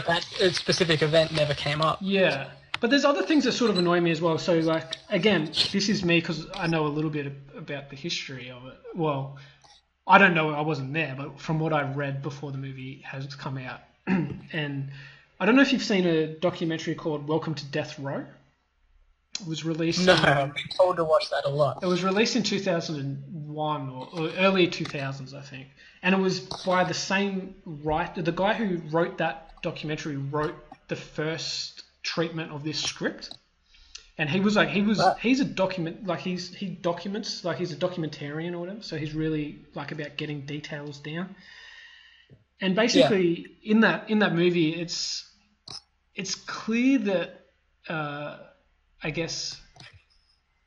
but that specific event never came up. Yeah. But there's other things that sort of annoy me as well. So, like, again, this is me because I know a little bit about the history of it. Well, I don't know, I wasn't there, but from what I've read before the movie has come out. And I don't know if you've seen a documentary called Welcome to Death Row. It was released. No, I've been told to watch that a lot. It was released in 2001 or early 2000s, I think. And it was by the same writer. The guy who wrote that documentary wrote the first treatment of this script. And he's a documents, like he's a documentarian or whatever. So he's really like about getting details down. And basically in that movie, it's clear that, I guess,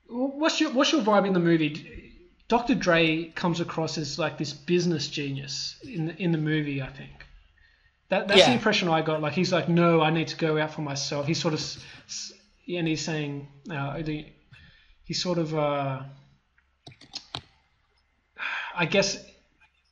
what's your vibe in the movie? Dr. Dre comes across as like this business genius in the movie, I think. That's the impression I got. Like he's like, no, I need to go out for myself. He's sort of, and he's saying, he's sort of, I guess,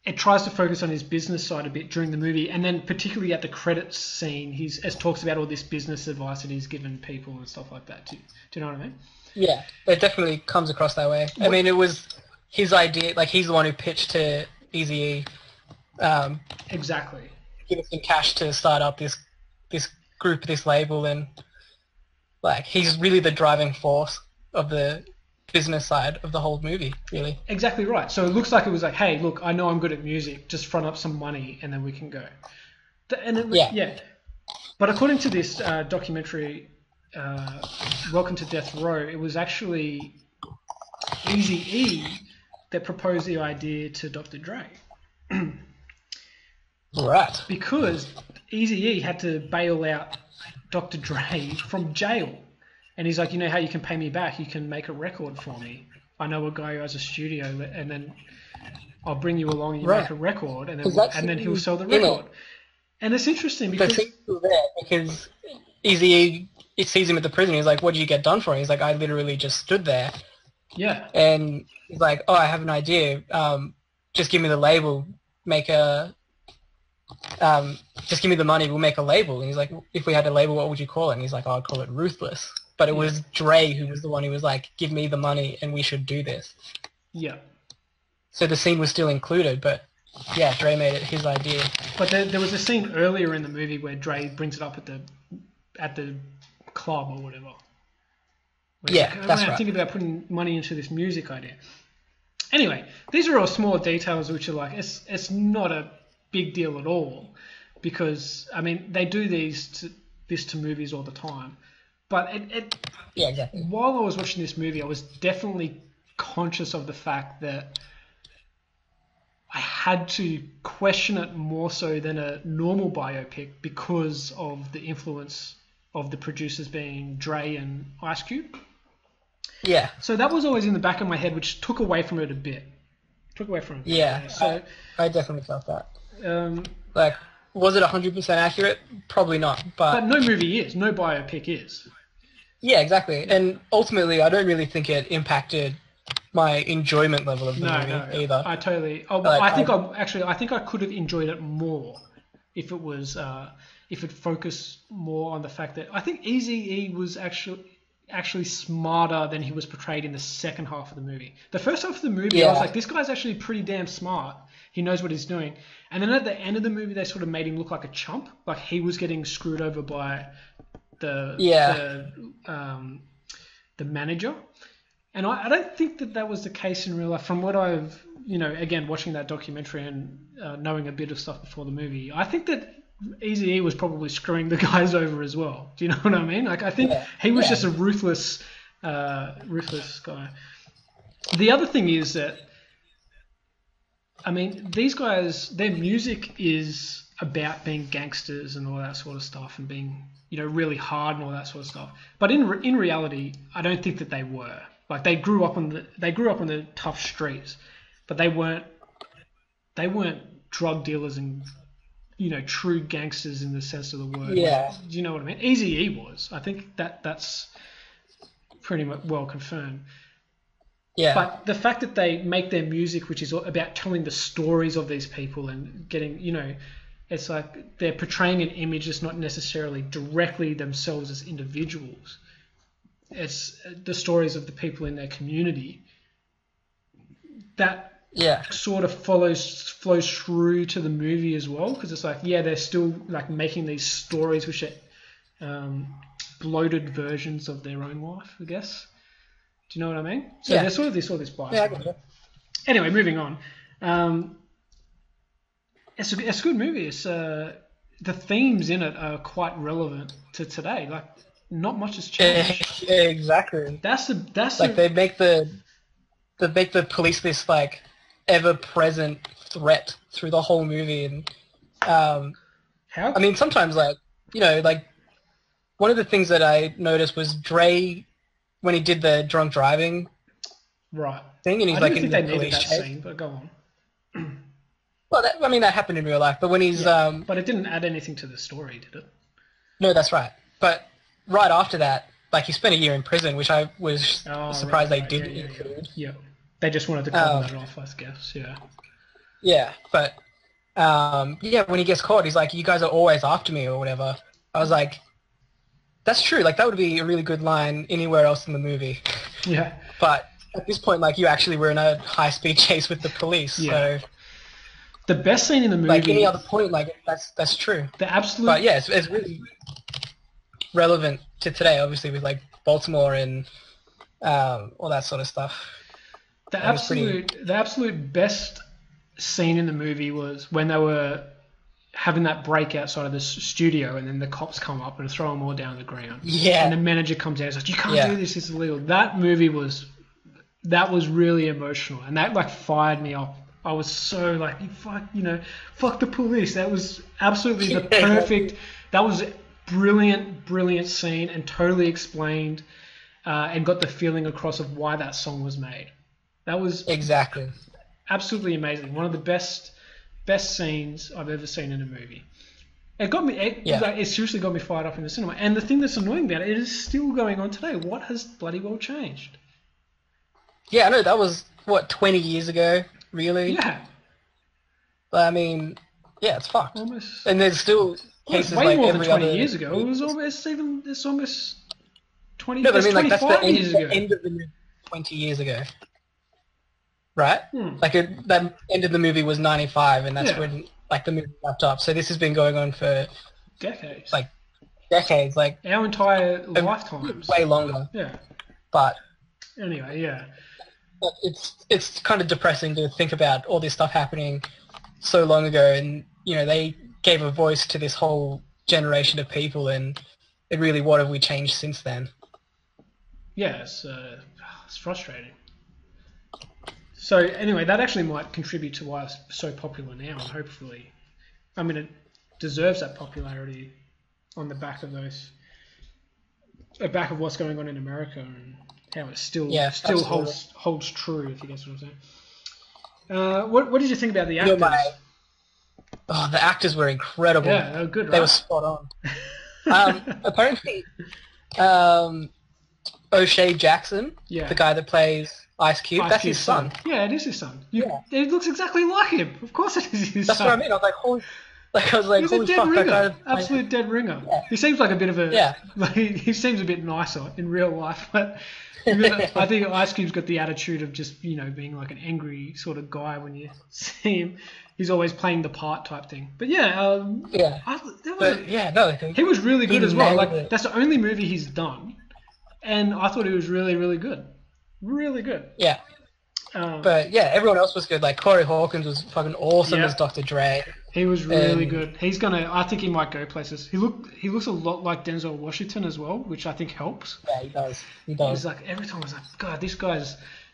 it tries to focus on his business side a bit during the movie, and then particularly at the credits scene, it talks about all this business advice that he's given people and stuff like that. Do you know what I mean? Yeah, it definitely comes across that way. I mean, it was his idea. Like he's the one who pitched to Eazy-E. Exactly. Give him some cash to start up this group, this label, and like he's really the driving force of the business side of the whole movie, really. Exactly right. So it looks like it was like, hey, look, I know I'm good at music, just front up some money and then we can go. Yeah. But according to this documentary, Welcome to Death Row, it was actually Eazy-E that proposed the idea to Dr. Dre. Right. Because Eazy-E had to bail out Dr. Dre from jail. And he's like, you know how you can pay me back? You can make a record for me. I know a guy who has a studio, and then I'll bring you along and you make a record, and then he'll sell the record. And it's interesting because... because Eazy-E, it sees him at the prison. He's like, what did you get done for? And he's like, I literally just stood there. Yeah. And he's like, oh, I have an idea. Just give me the label. Just give me the money. We'll make a label. And he's like, if we had a label, what would you call it? And he's like, oh, I'd call it Ruthless. But it was Dre who was the one who was like, give me the money and we should do this. Yeah. So the scene was still included, but yeah, Dre made it his idea. But there was a scene earlier in the movie where Dre brings it up at the club or whatever. Yeah, like, that's right. I'm thinking about putting money into this music idea. Anyway, these are all small details which are like, it's not a big deal at all because, I mean, they do this to movies all the time. But yeah, exactly. While I was watching this movie, I was definitely conscious of the fact that I had to question it more so than a normal biopic because of the influence of the producers being Dre and Ice Cube. Yeah. So that was always in the back of my head, which took away from it a bit. Yeah, so I definitely felt that. Like, was it 100% accurate? Probably not. But no movie is. No biopic is. Yeah, exactly. And ultimately, I don't really think it impacted my enjoyment level of the movie either. I totally. I think I could have enjoyed it more if it was if it focused more on the fact that I think Eazy-E was actually smarter than he was portrayed in the second half of the movie. The first half of the movie, I was like, this guy's actually pretty damn smart. He knows what he's doing. And then at the end of the movie, they sort of made him look like a chump, like he was getting screwed over by the manager. And I don't think that was the case in real life. From what I've, again, watching that documentary and knowing a bit of stuff before the movie, I think that Eazy-E was probably screwing the guys over as well. Do you know what I mean? Like, I think he was just a ruthless guy. The other thing is that, I mean, these guys, their music is about being gangsters and all that sort of stuff and being, really hard and all that sort of stuff. But in reality, I don't think that they were. Like, they grew up on the tough streets, but they weren't drug dealers and true gangsters in the sense of the word. Yeah. Do you know what I mean? Eazy-E was. I think that's pretty much well confirmed. Yeah. But the fact that they make their music, which is about telling the stories of these people and getting, it's like they're portraying an image that's not necessarily directly themselves as individuals. It's the stories of the people in their community that Yeah. sort of flows through to the movie as well, because it's like, yeah, they're still like making these stories which are bloated versions of their own life, I guess. Do you know what I mean? So Yeah. there's sort of this bias. Yeah, I get it. Anyway, moving on. It's a good movie. It's the themes in it are quite relevant to today. Like, not much has changed. Yeah, exactly. That's Like they make the police this like ever present threat through the whole movie, and how I mean sometimes like like one of the things that I noticed was Dre when he did the drunk driving right. thing, and he's I like didn't in think the they needed police that chase. scene, but go on. Well, I mean that happened in real life, but when he's But it didn't add anything to the story, did it? no, that's right. But right after that, like he spent a year in prison, which I was surprised they didn't include. Yeah. They just wanted to cover that off, I guess. Yeah. Yeah, but yeah, when he gets caught, he's like, "You guys are always after me," or whatever. I was like, "That's true. Like that would be a really good line anywhere else in the movie." Yeah. But at this point, like you actually were in a high-speed chase with the police, Yeah. so The best scene in the movie. like any other point, like that's true. The absolute. But yeah, it's really relevant to today, obviously, with like Baltimore and all that sort of stuff. The absolute best scene in the movie was when they were having that break outside of the studio, and then the cops come up and throw them all down the ground. Yeah. And the manager comes out and says, "You can't do this. It's illegal." That movie was really emotional, and that like fired me up. I was so like, fuck the police. That was absolutely the perfect. That was a brilliant scene, and totally explained and got the feeling across of why that song was made. That was exactly absolutely amazing. One of the best scenes I've ever seen in a movie. It got me. It seriously got me fired up in the cinema. And the thing that's annoying about it is still going on today. What has bloody well changed? Yeah, I know that was what 20 years ago, really. Yeah. But I mean, yeah, it's fucked. Almost. And there's still cases way like more every than 20 other years ago. It was almost even. It's almost 20. No, but I mean, like that's the 25 years ago. end of the movie 20 years ago, right? Like that end of the movie was 95, and that's when like the movie wrapped up. So this has been going on for decades. Like decades, like our entire lifetimes. Way longer. Yeah. But anyway, yeah. But it's kind of depressing to think about all this stuff happening so long ago, and they gave a voice to this whole generation of people, and really, what have we changed since then? Yeah, it's frustrating. So anyway, that actually might contribute to why it's so popular now, and hopefully, I mean, it deserves that popularity on the back of what's going on in America and how it still holds true, if you guess what I'm saying. What did you think about the actors? The actors were incredible. Yeah, they were good, right? They were spot on. Apparently, O'Shea Jackson, the guy that plays Ice Cube, that's his son. Yeah, it is his son. It looks exactly like him. Of course it is his son. That's what I mean. I was like, holy He's a dead ringer. Absolute dead ringer. Yeah. He seems like a bit of a... Yeah. Like, he seems a bit nicer in real life, but I think Ice Cube's got the attitude of just, being like an angry sort of guy when you see him. He's always playing the part type thing. But yeah. He was really good as well. Like, that's the only movie he's done. And I thought he was really, really good. Really good. Yeah. But yeah, everyone else was good. Like Corey Hawkins was fucking awesome as Dr. Dre. He was really good. I think he might go places. He looks a lot like Denzel Washington as well, which I think helps. Yeah, he does. He's like, every time I was like, God,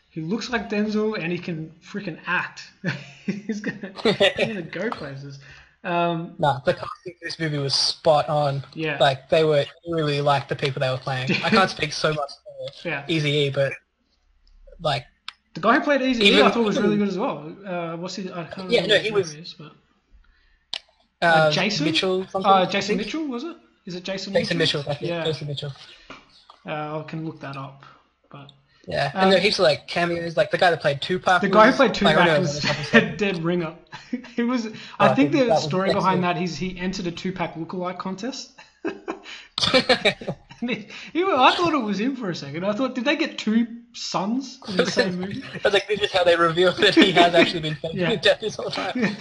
he looks like Denzel and he can freaking act. He's gonna go places. The casting for this movie was spot on. Yeah. Like they were really like the people they were playing. I can't speak so much for Eazy-E, but like the guy who played Eazy-E I thought was really good as well. What's his? I can't remember he was. Jason Mitchell. Something, Jason Mitchell was it? Is it Jason? Jason Mitchell? Jason Mitchell. I can look that up, but Yeah, and there are heaps of like cameos. Like the guy that played Tupac The guy who was played like, I Tupac know was in a couple a seconds. dead ringer. He was. Oh, I I think think the that was story behind excellent. that is he entered a Tupac lookalike contest. And I thought it was him for a second. I thought, did they get two sons in the same movie? I was like, this is how they reveal that he has actually been faking Yeah. death this whole time.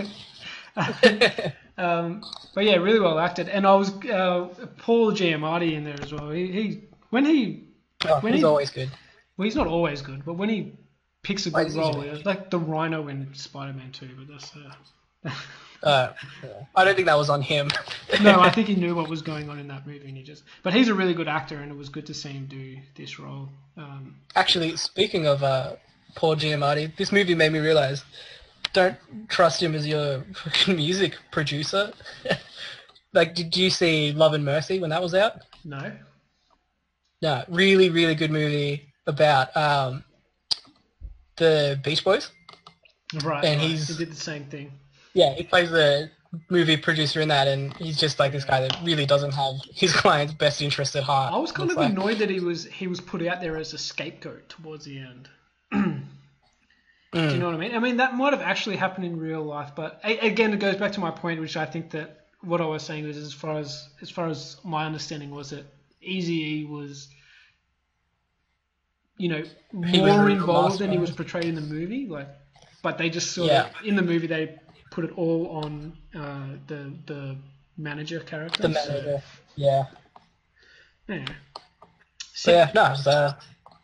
But yeah, really well acted. And I was Paul Giamatti in there as well. He when he Oh, when he's he always good. well, he's not always good, but when he picks a Oh, good he's role, usually like the Rhino in Spider-Man 2. But that's yeah. I don't think that was on him. no, I think he knew what was going on in that movie, and But he's a really good actor, and it was good to see him do this role. Actually, speaking of Paul Giamatti, this movie made me realize don't trust him as your fucking music producer. Like, did you see Love and Mercy when that was out? No, No, really, really good movie about the Beach Boys, and right. He he's did the same thing. yeah, he plays the movie producer in that, and he's just like this guy that really doesn't have his client's best interest at heart. I was kind Looks of like. annoyed that he was put out there as a scapegoat towards the end. Do you know what I mean? I mean, that might have actually happened in real life, but again, it goes back to my point, which I think that what I was saying was, as far as my understanding was that Eazy-E was, He was more a involved than he was mastermind. portrayed in the movie. Like, but they just sort of Yeah, in the movie they put it all on the manager character. the So manager. Yeah. yeah, So yeah, no, it was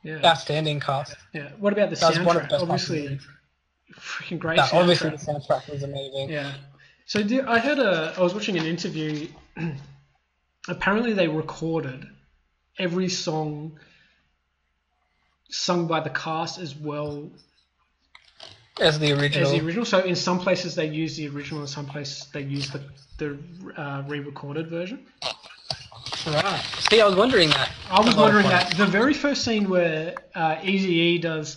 yeah, outstanding cast. yeah. What about the That was one of the soundtrack? best parts of the Obviously, movie. freaking great No, obviously the soundtrack. soundtrack was amazing. Yeah. So I was watching an interview. Apparently, they recorded every song sung by the cast as well As the as the original. original. So in some places they use the original, in some places they use the re-recorded version. Right. See, I was wondering that. I was a lot of wondering times. that the very first scene where Eazy-E does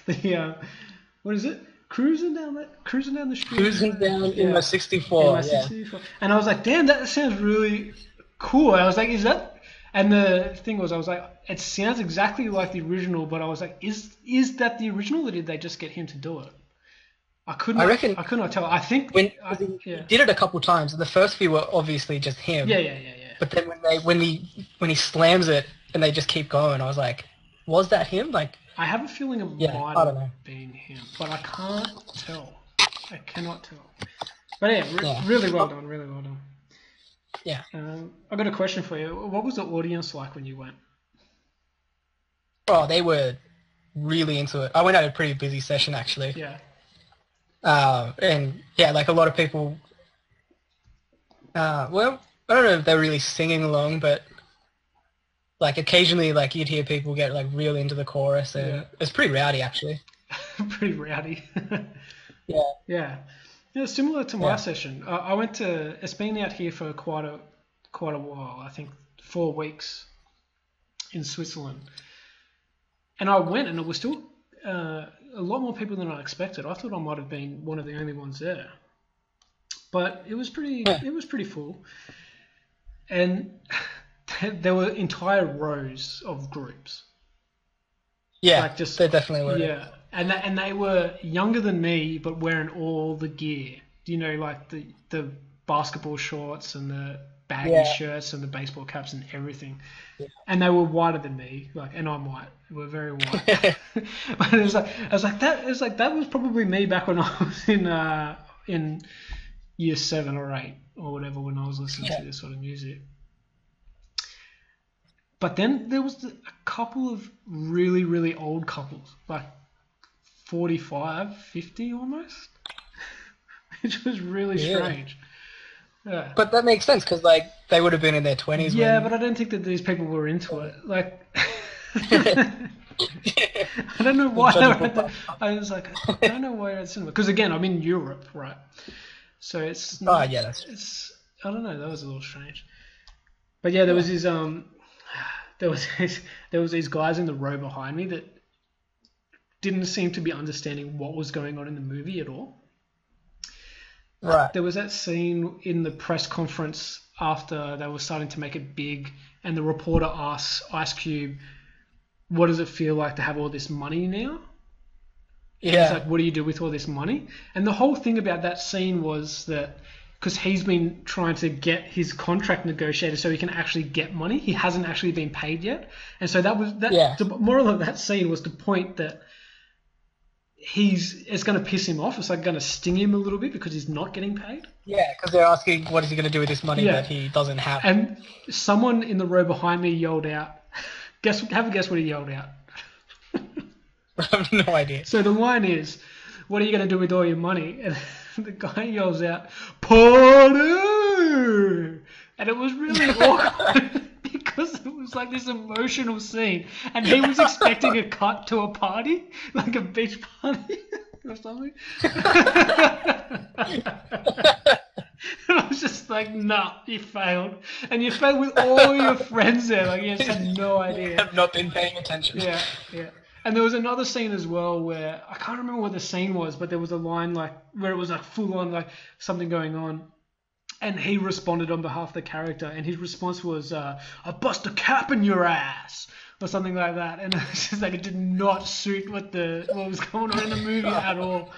the what is it? Cruising down the street. Cruising down in my Yeah. In 64, my yeah. 64. And I was like, damn, that sounds really cool. I was like, is that? And the thing was, I was like, it sounds exactly like the original, but I was like, is that the original, or did they just get him to do it? I couldn't. I reckon I could not tell. I think. when he Yeah. did it a couple times, and the first few were obviously just him. Yeah. But then when he slams it and they just keep going, I was like, was that him? Like, I have a feeling it yeah, might I don't have know. been him, but I can't tell. I cannot tell. But yeah, Yeah. really well done. Really well done. Yeah. I got a question for you. What was the audience like when you went? Oh, they were really into it. I went at a pretty busy session actually. Yeah. And yeah, like a lot of people. Well, I don't know if they're really singing along, but like occasionally, like you'd hear people get like real into the chorus, and Yeah. it's pretty rowdy actually. Pretty rowdy. Yeah. Yeah. Yeah, similar to my Yeah. session. I went to. It's been out here for quite a while. I think 4 weeks in Switzerland, and I went, and it was still a lot more people than I expected. I thought I might have been one of the only ones there, but it was pretty. Yeah. It was pretty full, and there were entire rows of groups. Yeah, Like just they definitely were. yeah, and they were younger than me, but wearing all the gear. You know, like the basketball shorts and the baggy Yeah. shirts and the baseball caps and everything. Yeah. And they were whiter than me, like, and I'm white. They were very white. But it was like I was like that. It was like that was probably me back when I was in year 7 or 8 or whatever, when I was listening to this sort of music. But then there was a couple of really, really old couples, like 45, 50 almost, which was really Yeah. strange. Yeah. But that makes sense because like they would have been in their 20s. Yeah, when... but I don't think that these people were into it. Like, I don't know why they were at the, I was like, I don't know why they're at cinema. Because again, I'm in Europe, right? So it's Oh not, yeah, that's it's, I don't know, that was a little strange. But yeah, there was these there was these guys in the row behind me that didn't seem to be understanding what was going on in the movie at all. right. There was that scene in the press conference after they were starting to make it big, and the reporter asks Ice Cube, what does it feel like to have all this money now? Yeah. He's like, what do you do with all this money? And the whole thing about that scene was that because he's been trying to get his contract negotiated so he can actually get money, he hasn't actually been paid yet. And so the moral of that scene was the point that it's going to piss him off. It's like going to sting him a little bit because he's not getting paid. Yeah, because they're asking what is he going to do with this money that he doesn't have. And someone in the row behind me yelled out, have a guess what he yelled out. I have no idea. So the line is, what are you going to do with all your money? And the guy yells out, party! And it was really awkward because it was like this emotional scene. And he was expecting a cut to a party, like a beach party or something. And I was just like, nah, you failed. And you failed with all your friends there. Like, you just had no idea. You have not been paying attention. Yeah. And there was another scene as well where, I can't remember what the scene was, but there was a line like where it was like full on like something going on. And he responded on behalf of the character, and his response was, I bust a cap in your ass, or something like that. And it was just like, it did not suit what was going on in the movie at all.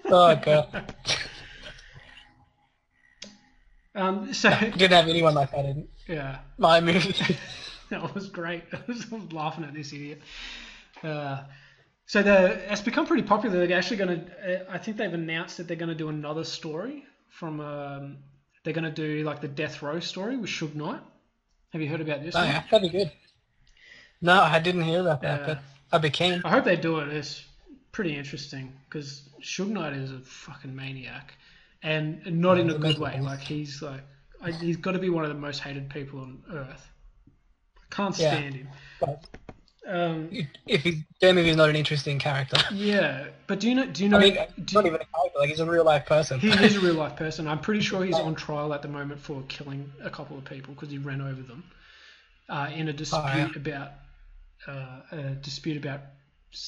Oh, God. So didn't have anyone like that in my movie. That was great. I was laughing at this idiot. So it's become pretty popular. They're actually going to, I think they've announced that they're going to do another story from, they're going to do like the Death Row story with Suge Knight. Have you heard about this? Oh, yeah, that'd be good. No, I didn't hear about that, but I'd be keen. I hope they do it. It's pretty interesting because Suge Knight is a fucking maniac, and not in a good way. Like he's got to be one of the most hated people on earth. I can't stand him. But if he's not an interesting character. Yeah, but do you know? I mean, not even a character. Like he's a real life person. He is a real life person. I'm pretty sure he's on trial at the moment for killing a couple of people because he ran over them in a dispute about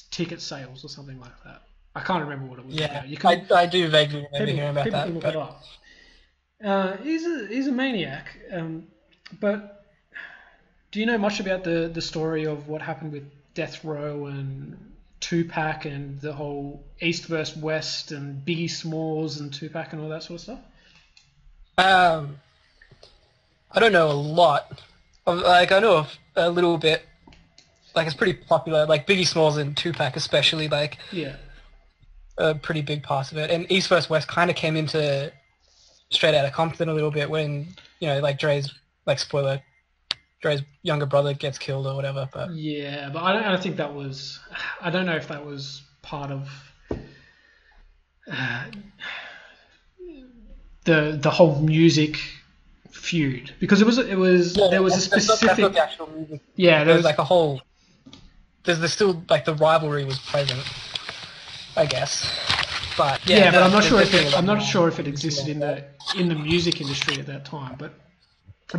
ticket sales or something like that. I can't remember what it was about. I do vaguely remember hearing about that. People look it up. He's a maniac. But do you know much about the story of what happened with Death Row and Tupac and the whole East versus West and Biggie Smalls and Tupac and all that sort of stuff? I don't know a lot. I know a little bit. Like it's pretty popular. Like Biggie Smalls and Tupac especially. A pretty big part of it. And East vs West kind of came into Straight Outta Compton a little bit when Dre's spoiler. Dre's younger brother gets killed or whatever, but but I don't think that was. I don't know if that was part of the whole music feud because it was there was a specific. That's not the actual music. Yeah, there was like a whole. There's still like the rivalry was present, I guess. But but I'm not sure if it existed in the music industry at that time, but.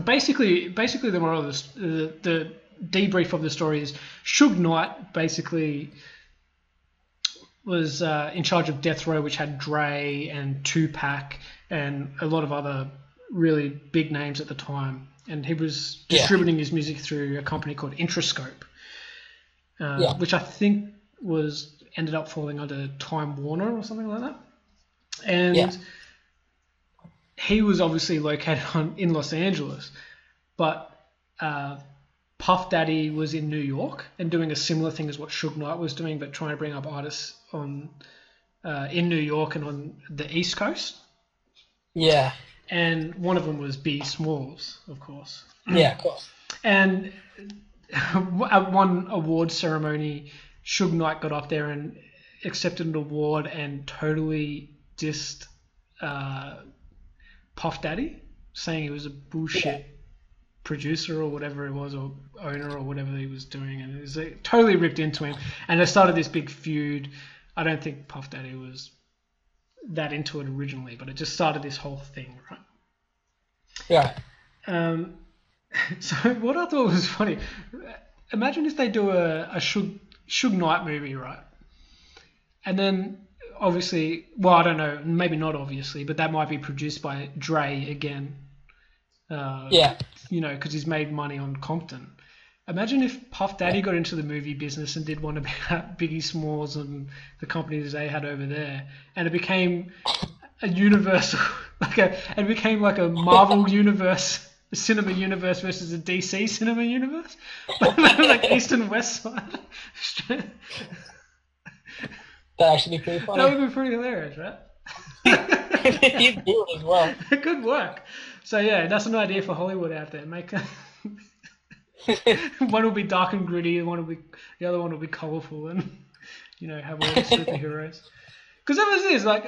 Basically, the moral of the debrief of the story is Suge Knight basically was in charge of Death Row, which had Dre and Tupac and a lot of other really big names at the time. And he was distributing his music through a company called Interscope, which I think ended up falling under Time Warner or something like that. And he was obviously located in Los Angeles, but Puff Daddy was in New York and doing a similar thing as what Suge Knight was doing, but trying to bring up artists in New York and on the East Coast. Yeah. And one of them was Biggie Smalls, of course. Yeah, of course. And at one award ceremony, Suge Knight got up there and accepted an award and totally dissed Puff Daddy, saying he was a bullshit producer or whatever it was, or owner or whatever he was doing, and it was totally ripped into him. And they started this big feud. I don't think Puff Daddy was that into it originally, but it just started this whole thing, right? Yeah. So what I thought was funny, imagine if they do a Suge Knight movie, right? And then obviously, well, I don't know, maybe not obviously, but that might be produced by Dre again. Because he's made money on Compton. Imagine if Puff Daddy got into the movie business and did one about Biggie Smalls and the companies they had over there, and it became a universal, it became like a Marvel universe, a cinema universe versus a DC cinema universe, like East and West side. That'd actually be pretty That funny. would be pretty hilarious, right? He'd do it as well. Good work. So yeah, that's an idea for Hollywood out there. One will be dark and gritty, and the other one will be colourful, and have all the superheroes. Because that was this, like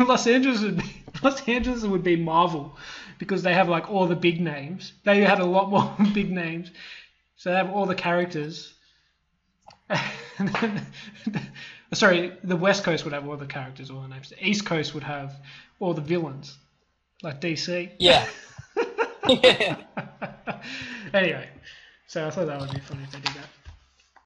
Los Angeles would be Marvel, because they have like all the big names. They had a lot more big names, so they have all the characters. Sorry, the West Coast would have all the characters, all the names. The East Coast would have all the villains, like DC. Yeah. Yeah. Anyway, so I thought that would be funny if they did that.